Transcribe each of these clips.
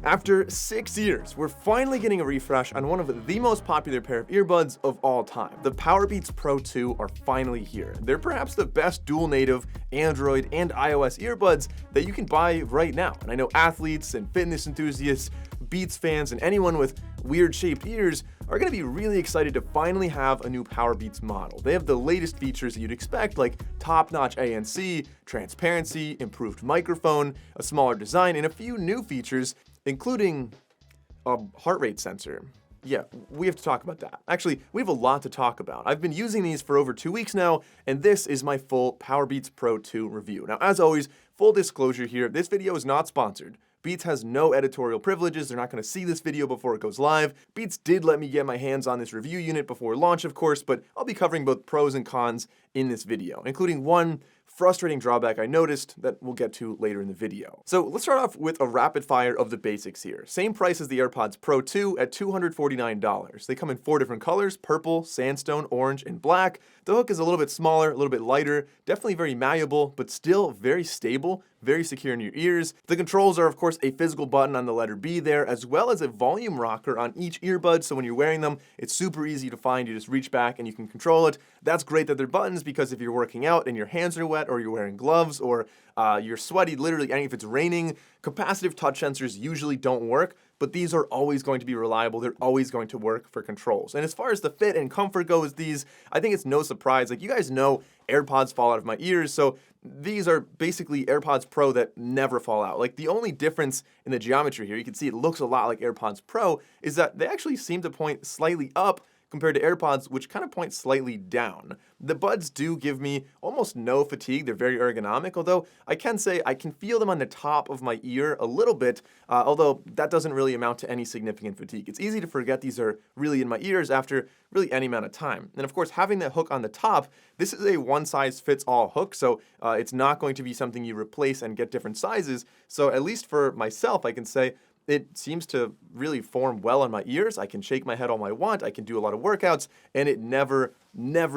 After 6 years, we're finally getting a refresh on one of the most popular pair of earbuds of all time. The PowerBeats Pro 2 are finally here. They're perhaps the best dual native Android and iOS earbuds that you can buy right now. And I know athletes and fitness enthusiasts, Beats fans, and anyone with weird shaped ears are going to be really excited to finally have a new PowerBeats model. They have the latest features that you'd expect, like top-notch ANC, transparency, improved microphone, a smaller design, and a few new features, including a heart rate sensor. Yeah, we have to talk about that. Actually, we have a lot to talk about. I've been using these for over 2 weeks now, and this is my full PowerBeats Pro 2 review. Now, as always, full disclosure here, this video is not sponsored. Beats has no editorial privileges. They're not going to see this video before it goes live. Beats did let me get my hands on this review unit before launch, of course, but I'll be covering both pros and cons in this video, including one frustrating drawback I noticed that we'll get to later in the video. So let's start off with a rapid fire of the basics here. Same price as the AirPods Pro 2 at $249. They come in 4 different colors: purple, sandstone, orange, and black. The hook is a little bit smaller, a little bit lighter, definitely very malleable, but still very stable, very secure in your ears. The controls are, of course, a physical button on the letter B there, as well as a volume rocker on each earbud, so when you're wearing them, it's super easy to find. You just reach back and you can control it. That's great that they're buttons, because if you're working out and your hands are wet, or you're wearing gloves, or you're sweaty, literally, and if it's raining, capacitive touch sensors usually don't work, but these are always going to be reliable. They're always going to work for controls. And as far as the fit and comfort goes, I think it's no surprise. Like, you guys know AirPods fall out of my ears, so these are basically AirPods Pro that never fall out. Like, the only difference in the geometry here, you can see it looks a lot like AirPods Pro, is that they actually seem to point slightly up compared to AirPods, which kind of point slightly down. The buds do give me almost no fatigue. They're very ergonomic, although I can say I can feel them on the top of my ear a little bit, although that doesn't really amount to any significant fatigue. It's easy to forget these are really in my ears after really any amount of time. And of course, having that hook on the top, this is a one-size-fits-all hook, so it's not going to be something you replace and get different sizes. So at least for myself, I can say it seems to really form well on my ears. I can shake my head all I want, I can do a lot of workouts, and it never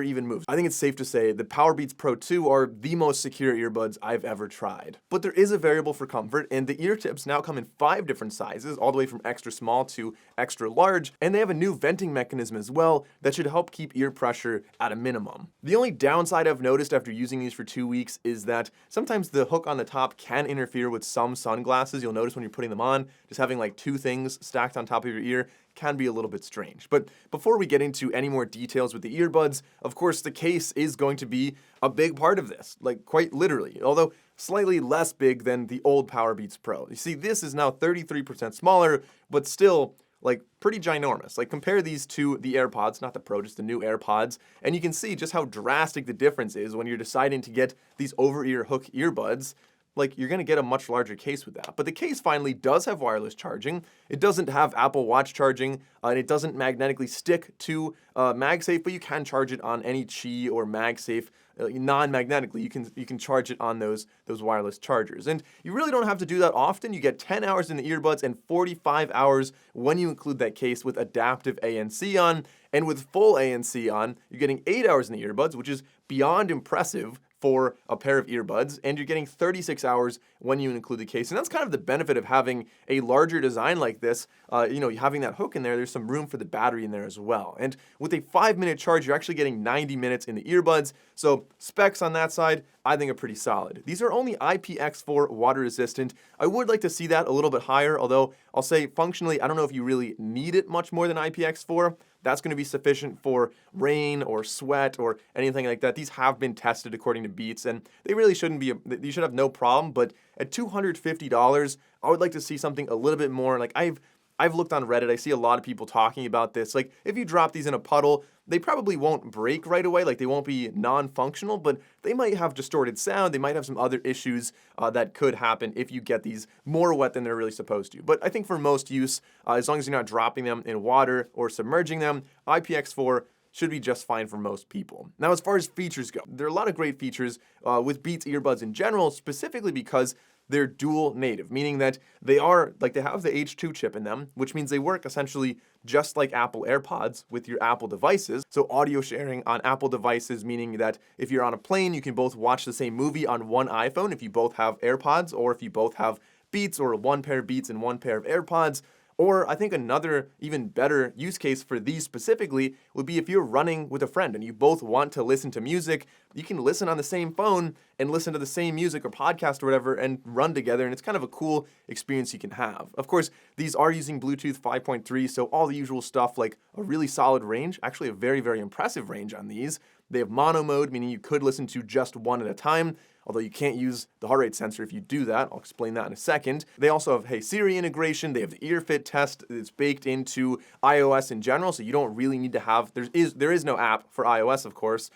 even moves. I think it's safe to say the PowerBeats Pro 2 are the most secure earbuds I've ever tried. But there is a variable for comfort, and the ear tips now come in 5 different sizes, all the way from extra small to extra large, and they have a new venting mechanism as well that should help keep ear pressure at a minimum. The only downside I've noticed after using these for 2 weeks is that sometimes the hook on the top can interfere with some sunglasses. You'll notice when you're putting them on, just having like 2 things stacked on top of your ear can be a little bit strange. But before we get into any more details with the earbuds, of course, the case is going to be a big part of this, like quite literally, although slightly less big than the old PowerBeats Pro. You see, this is now 33% smaller, but still like pretty ginormous. Like, compare these to the AirPods, not the Pro, just the new AirPods, and you can see just how drastic the difference is when you're deciding to get these over-ear hook earbuds. Like, you're going to get a much larger case with that. But the case finally does have wireless charging. It doesn't have Apple Watch charging, and it doesn't magnetically stick to MagSafe, but you can charge it on any Qi or MagSafe non-magnetically. You can charge it on those wireless chargers. And you really don't have to do that often. You get 10 hours in the earbuds and 45 hours when you include that case with adaptive ANC on. And with full ANC on, you're getting 8 hours in the earbuds, which is beyond impressive for a pair of earbuds, and you're getting 36 hours when you include the case. And that's kind of the benefit of having a larger design like this. Having that hook in there, there's some room for the battery in there as well. And with a 5-minute charge, you're actually getting 90 minutes in the earbuds. So specs on that side, I think are pretty solid. These are only IPX4 water resistant. I would like to see that a little bit higher, although I'll say functionally, I don't know if you really need it much more than IPX4. That's going to be sufficient for rain or sweat or anything like that. These have been tested according to Beats, and they really shouldn't be, you should have no problem. But at $250, I would like to see something a little bit more. Like, I've looked on Reddit, I see a lot of people talking about this. Like, if you drop these in a puddle, they probably won't break right away, like they won't be non-functional, but they might have distorted sound, they might have some other issues that could happen if you get these more wet than they're really supposed to. But I think for most use, as long as you're not dropping them in water or submerging them, IPX4 should be just fine for most people. Now, as far as features go, there are a lot of great features with Beats earbuds in general, specifically because they're dual native, meaning that they have the H2 chip in them, which means they work essentially just like Apple AirPods with your Apple devices. So audio sharing on Apple devices, meaning that if you're on a plane, you can both watch the same movie on one iPhone if you both have AirPods or if you both have Beats or one pair of Beats and one pair of AirPods. Or I think another even better use case for these specifically would be if you're running with a friend and you both want to listen to music, you can listen on the same phone and listen to the same music or podcast or whatever and run together, and it's kind of a cool experience you can have. Of course, these are using Bluetooth 5.3, so all the usual stuff like a really solid range, actually a very, very impressive range on these. They have mono mode, meaning you could listen to just one at a time, although you can't use the heart rate sensor if you do that. I'll explain that in a second. They also have Hey Siri integration. They have the ear fit test that's baked into iOS in general, so you don't really need to have, there is no app for iOS, of course,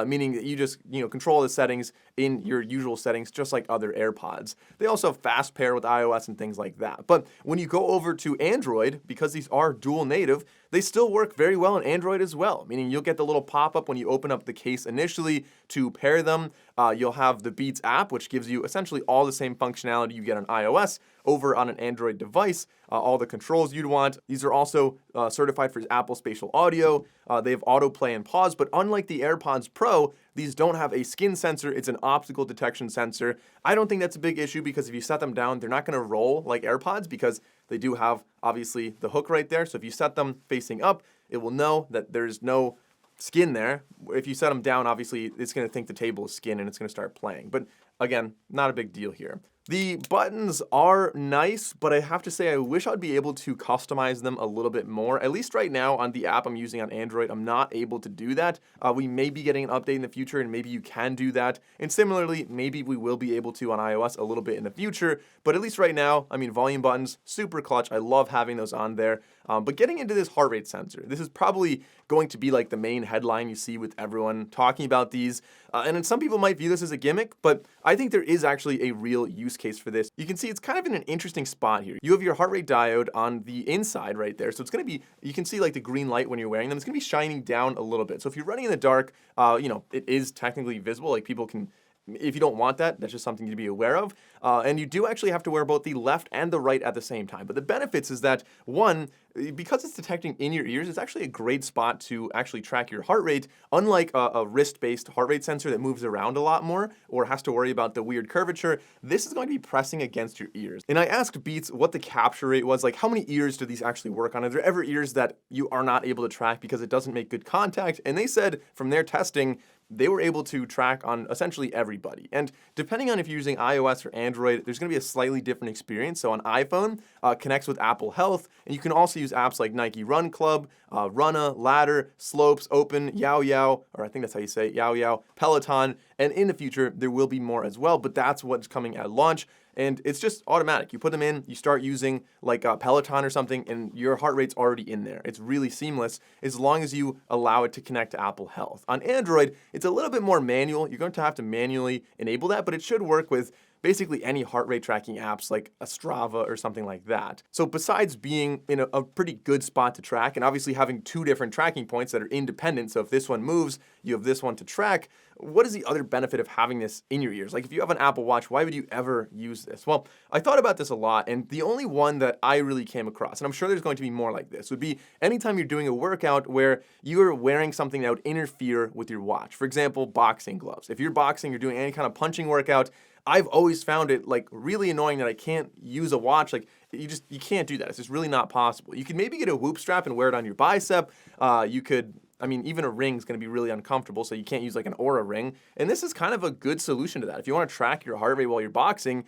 meaning that you just control the settings in your usual settings, just like other AirPods. They also have fast pair with iOS and things like that. But when you go over to Android, because these are dual native, they still work very well on Android as well, meaning you'll get the little pop-up when you open up the case initially to pair them. You'll have the Beats app, which gives you essentially all the same functionality you get on iOS over on an Android device, all the controls you'd want. These are also certified for Apple Spatial Audio. They have autoplay and pause, but unlike the AirPods Pro, these don't have a skin sensor. It's an optical detection sensor. I don't think that's a big issue because if you set them down, they're not going to roll like AirPods because they do have, obviously, the hook right there. So if you set them facing up, it will know that there's no skin there. If you set them down, obviously, it's going to think the table is skin and it's going to start playing. But again, not a big deal here. The buttons are nice, but I have to say I wish I'd be able to customize them a little bit more. At least right now on the app I'm using on Android, I'm not able to do that. We may be getting an update in the future and maybe you can do that. And similarly, maybe we will be able to on iOS a little bit in the future. But at least right now, I mean, volume buttons, super clutch. I love having those on there. But getting into this heart rate sensor, this is probably going to be like the main headline you see with everyone talking about these. And then some people might view this as a gimmick, but I think there is actually a real use case for this. You can see it's kind of in an interesting spot here. You have your heart rate diode on the inside right there. So it's going to be, you can see like the green light when you're wearing them. It's going to be shining down a little bit. So if you're running in the dark, it is technically visible. Like people can, if you don't want that, that's just something to be aware of. And you do actually have to wear both the left and the right at the same time. But the benefits is that, one, because it's detecting in your ears, it's actually a great spot to actually track your heart rate, unlike a wrist-based heart rate sensor that moves around a lot more or has to worry about the weird curvature. This is going to be pressing against your ears. And I asked Beats what the capture rate was, like how many ears do these actually work on? Are there ever ears that you are not able to track because it doesn't make good contact? And they said from their testing, they were able to track on essentially everybody. And depending on if you're using iOS or Android, there's gonna be a slightly different experience. So on iPhone, connects with Apple Health, and you can also use apps like Nike Run Club, Runna, Ladder, Slopes, Open, Yow Yow, or I think that's how you say it, Yow Yow, Peloton, and in the future, there will be more as well, but that's what's coming at launch. And it's just automatic. You put them in, you start using like a Peloton or something, and your heart rate's already in there. It's really seamless as long as you allow it to connect to Apple Health. On Android, it's a little bit more manual. You're going to have to manually enable that, but it should work with basically any heart rate tracking apps like a Strava or something like that. So besides being in a pretty good spot to track, and obviously having two different tracking points that are independent, so if this one moves, you have this one to track, what is the other benefit of having this in your ears? Like if you have an Apple Watch, why would you ever use this? Well, I thought about this a lot, and the only one that I really came across, and I'm sure there's going to be more like this, would be anytime you're doing a workout where you're wearing something that would interfere with your watch. For example, boxing gloves. If you're boxing, you're doing any kind of punching workout, I've always found it like really annoying that I can't use a watch. Like you can't do that. It's just really not possible. You could maybe get a whoop strap and wear it on your bicep. Even a ring is going to be really uncomfortable, so you can't use like an Aura ring. And this is kind of a good solution to that. If you want to track your heart rate while you're boxing,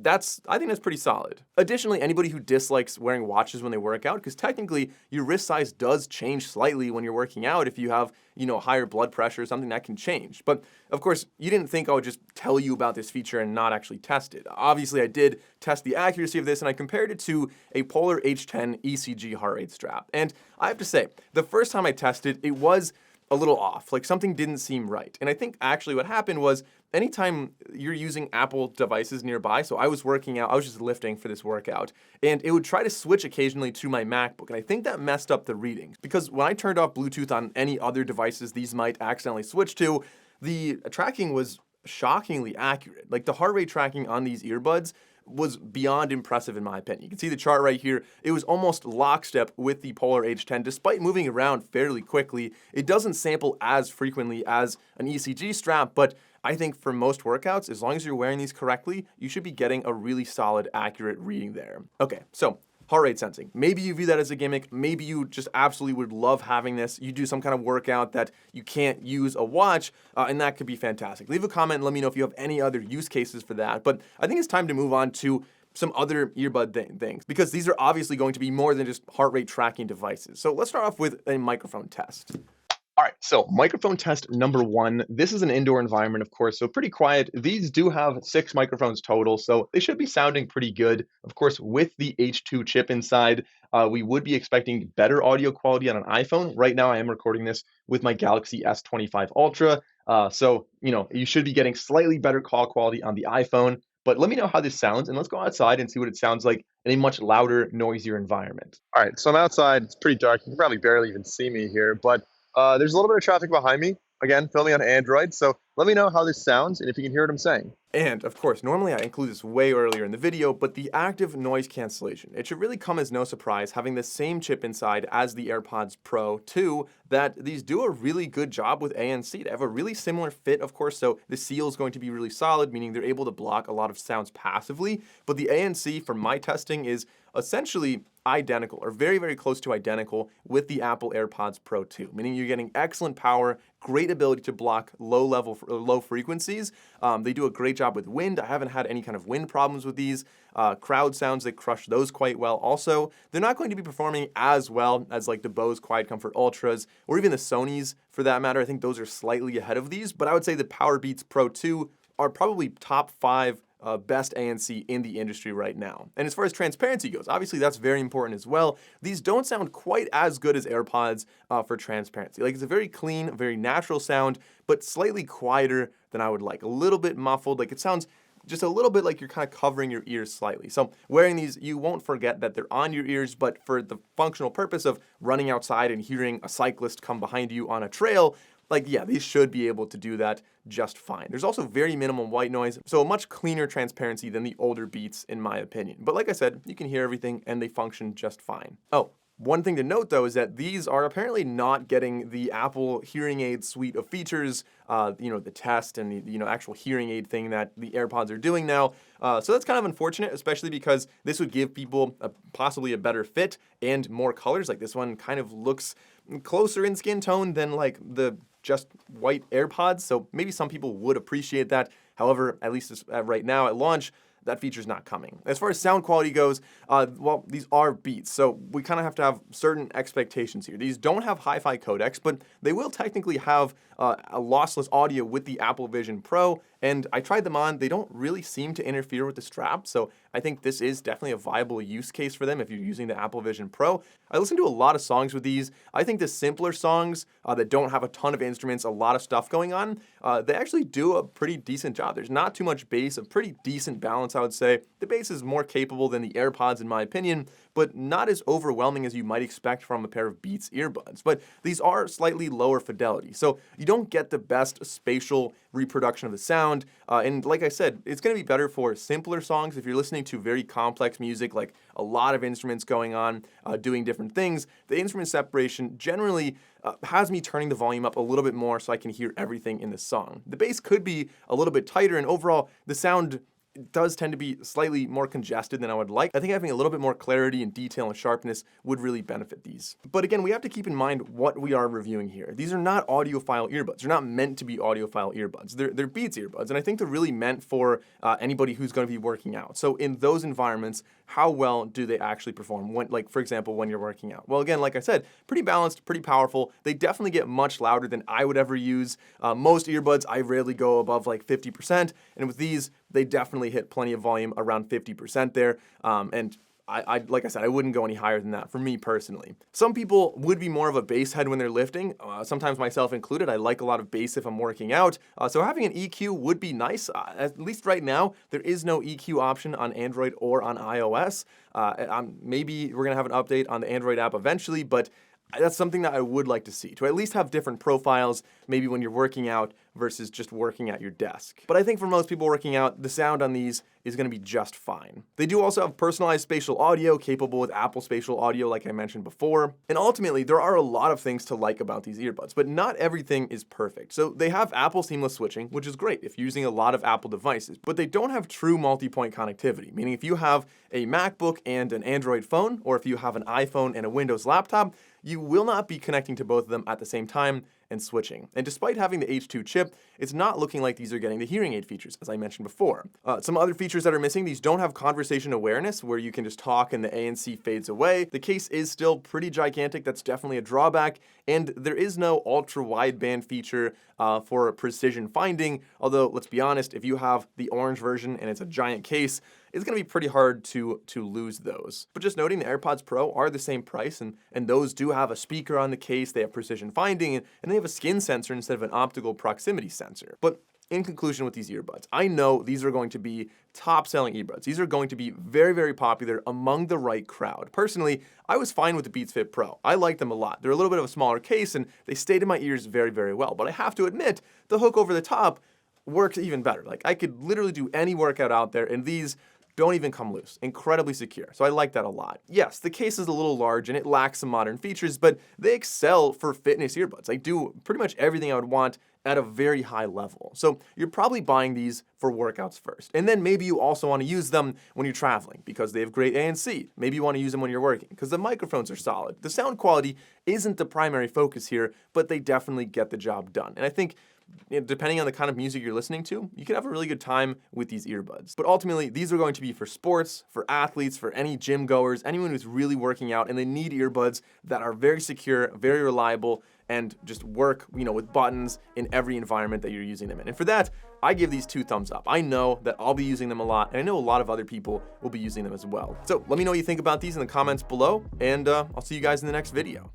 I think that's pretty solid. Additionally, anybody who dislikes wearing watches when they work out, because technically your wrist size does change slightly when you're working out. If you have, higher blood pressure or something, that can change. But of course, you didn't think I would just tell you about this feature and not actually test it. Obviously, I did test the accuracy of this, and I compared it to a Polar H10 ECG heart rate strap. And I have to say, the first time I tested, it was a little off, like something didn't seem right. And I think actually what happened was anytime you're using Apple devices nearby, so I was working out, I was just lifting for this workout, and it would try to switch occasionally to my MacBook, and I think that messed up the readings, because when I turned off Bluetooth on any other devices these might accidentally switch to, the tracking was shockingly accurate. Like the heart rate tracking on these earbuds was beyond impressive in my opinion. You can see the chart right here. It was almost lockstep with the Polar H10. Despite moving around fairly quickly, it doesn't sample as frequently as an ECG strap, but I think for most workouts, as long as you're wearing these correctly, you should be getting a really solid, accurate reading there. Okay, so heart rate sensing. Maybe you view that as a gimmick. Maybe you just absolutely would love having this. You do some kind of workout that you can't use a watch, and that could be fantastic. Leave a comment and let me know if you have any other use cases for that. But I think it's time to move on to some other earbud things, because these are obviously going to be more than just heart rate tracking devices. So let's start off with a microphone test. All right, so microphone test number 1. This is an indoor environment, of course, so pretty quiet. These do have 6 microphones total, so they should be sounding pretty good. Of course, with the H2 chip inside, we would be expecting better audio quality on an iPhone. Right now, I am recording this with my Galaxy S25 Ultra, so you should be getting slightly better call quality on the iPhone. But let me know how this sounds, and let's go outside and see what it sounds like in a much louder, noisier environment. All right, so I'm outside. It's pretty dark. You can probably barely even see me here, but there's a little bit of traffic behind me. Again, filming on Android, so let me know how this sounds and if you can hear what I'm saying. And of course, normally I include this way earlier in the video, but the active noise cancellation. It should really come as no surprise having the same chip inside as the AirPods Pro 2, that these do a really good job with ANC. They have a really similar fit, of course, so the seal is going to be really solid, meaning they're able to block a lot of sounds passively, but the ANC for my testing is essentially identical, or very, very close to identical with the Apple AirPods Pro 2, meaning you're getting excellent power, great ability to block low frequencies. They do a great job with wind. I haven't had any kind of wind problems with these. Crowd sounds, they crush those quite well. Also, they're not going to be performing as well as like the Bose Quiet Comfort Ultras, or even the Sonys for that matter. I think those are slightly ahead of these, but I would say the PowerBeats Pro 2 are probably top 5 best ANC in the industry right now. And as far as transparency goes, obviously that's very important as well. These don't sound quite as good as AirPods for transparency. Like, it's a very clean, very natural sound, but slightly quieter than I would like. A little bit muffled, like it sounds just a little bit like you're kind of covering your ears slightly. So wearing these, you won't forget that they're on your ears, but for the functional purpose of running outside and hearing a cyclist come behind you on a trail, like, yeah, these should be able to do that just fine. There's also very minimal white noise, so a much cleaner transparency than the older Beats, in my opinion. But like I said, you can hear everything and they function just fine. Oh, one thing to note though is that these are apparently not getting the Apple hearing aid suite of features, the test and the actual hearing aid thing that the AirPods are doing now. So that's kind of unfortunate, especially because this would give people possibly a better fit and more colors. Like, this one kind of looks closer in skin tone than like the just white AirPods, so maybe some people would appreciate that. However, at least right now at launch, that feature's not coming. As far as sound quality goes, well, these are Beats, so we kind of have to have certain expectations here. These don't have hi-fi codecs, but they will technically have a lossless audio with the Apple Vision Pro, and I tried them on. They don't really seem to interfere with the strap, so I think this is definitely a viable use case for them if you're using the Apple Vision Pro. I listen to a lot of songs with these. I think the simpler songs that don't have a ton of instruments, a lot of stuff going on, they actually do a pretty decent job. There's not too much bass, a pretty decent balance, I would say. The bass is more capable than the AirPods in my opinion, but not as overwhelming as you might expect from a pair of Beats earbuds. But these are slightly lower fidelity, so you don't get the best spatial reproduction of the sound. And like I said, it's going to be better for simpler songs. If you're listening to very complex music, like a lot of instruments going on, doing different things, the instrument separation generally has me turning the volume up a little bit more so I can hear everything in the song. The bass could be a little bit tighter, and overall, the sound does tend to be slightly more congested than I would like. I think having a little bit more clarity and detail and sharpness would really benefit these. But again, we have to keep in mind what we are reviewing here. These are not audiophile earbuds. They're not meant to be audiophile earbuds. They're Beats earbuds, and I think they're really meant for anybody who's going to be working out. So in those environments, how well do they actually perform? When, like, for example, when you're working out? Well, again, like I said, pretty balanced, pretty powerful. They definitely get much louder than I would ever use. Most earbuds, I rarely go above like 50%, and with these, they definitely hit plenty of volume around 50% there. And I like I said, I wouldn't go any higher than that for me personally. Some people would be more of a bass head when they're lifting, sometimes myself included. I like a lot of bass if I'm working out. So having an EQ would be nice. At least right now, there is no EQ option on Android or on iOS. Maybe we're gonna have an update on the Android app eventually, but that's something that I would like to see, to at least have different profiles, maybe when you're working out versus just working at your desk. But I think for most people working out, the sound on these is going to be just fine. They do also have personalized spatial audio capable with Apple spatial audio like I mentioned before. And ultimately, there are a lot of things to like about these earbuds, but not everything is perfect. So they have Apple seamless switching, which is great if you're using a lot of Apple devices, but they don't have true multi-point connectivity, meaning if you have a MacBook and an Android phone, or if you have an iPhone and a Windows laptop, you will not be connecting to both of them at the same time and switching. And despite having the H2 chip, it's not looking like these are getting the hearing aid features, as I mentioned before. Some other features that are missing, these don't have conversation awareness, where you can just talk and the ANC fades away. The case is still pretty gigantic, that's definitely a drawback, and there is no ultra-wideband feature for precision finding, although let's be honest, if you have the orange version and it's a giant case, it's going to be pretty hard to lose those. But just noting, the AirPods Pro are the same price, and those do have a speaker on the case, they have precision finding, and they have a skin sensor instead of an optical proximity sensor. But in conclusion with these earbuds, I know these are going to be top-selling earbuds. These are going to be very, very popular among the right crowd. Personally, I was fine with the Beats Fit Pro. I like them a lot. They're a little bit of a smaller case, and they stayed in my ears very, very well. But I have to admit, the hook over the top works even better. Like, I could literally do any workout out there, and these don't even come loose. Incredibly secure. So I like that a lot. Yes, the case is a little large and it lacks some modern features, but they excel for fitness earbuds. They do pretty much everything I would want at a very high level. So you're probably buying these for workouts first. And then maybe you also want to use them when you're traveling because they have great ANC. Maybe you want to use them when you're working because the microphones are solid. The sound quality isn't the primary focus here, but they definitely get the job done. And I think depending on the kind of music you're listening to, you can have a really good time with these earbuds. But ultimately, these are going to be for sports, for athletes, for any gym goers, anyone who's really working out, and they need earbuds that are very secure, very reliable, and just work, with buttons in every environment that you're using them in. And for that, I give these 2 thumbs up. I know that I'll be using them a lot, and I know a lot of other people will be using them as well. So let me know what you think about these in the comments below, and I'll see you guys in the next video.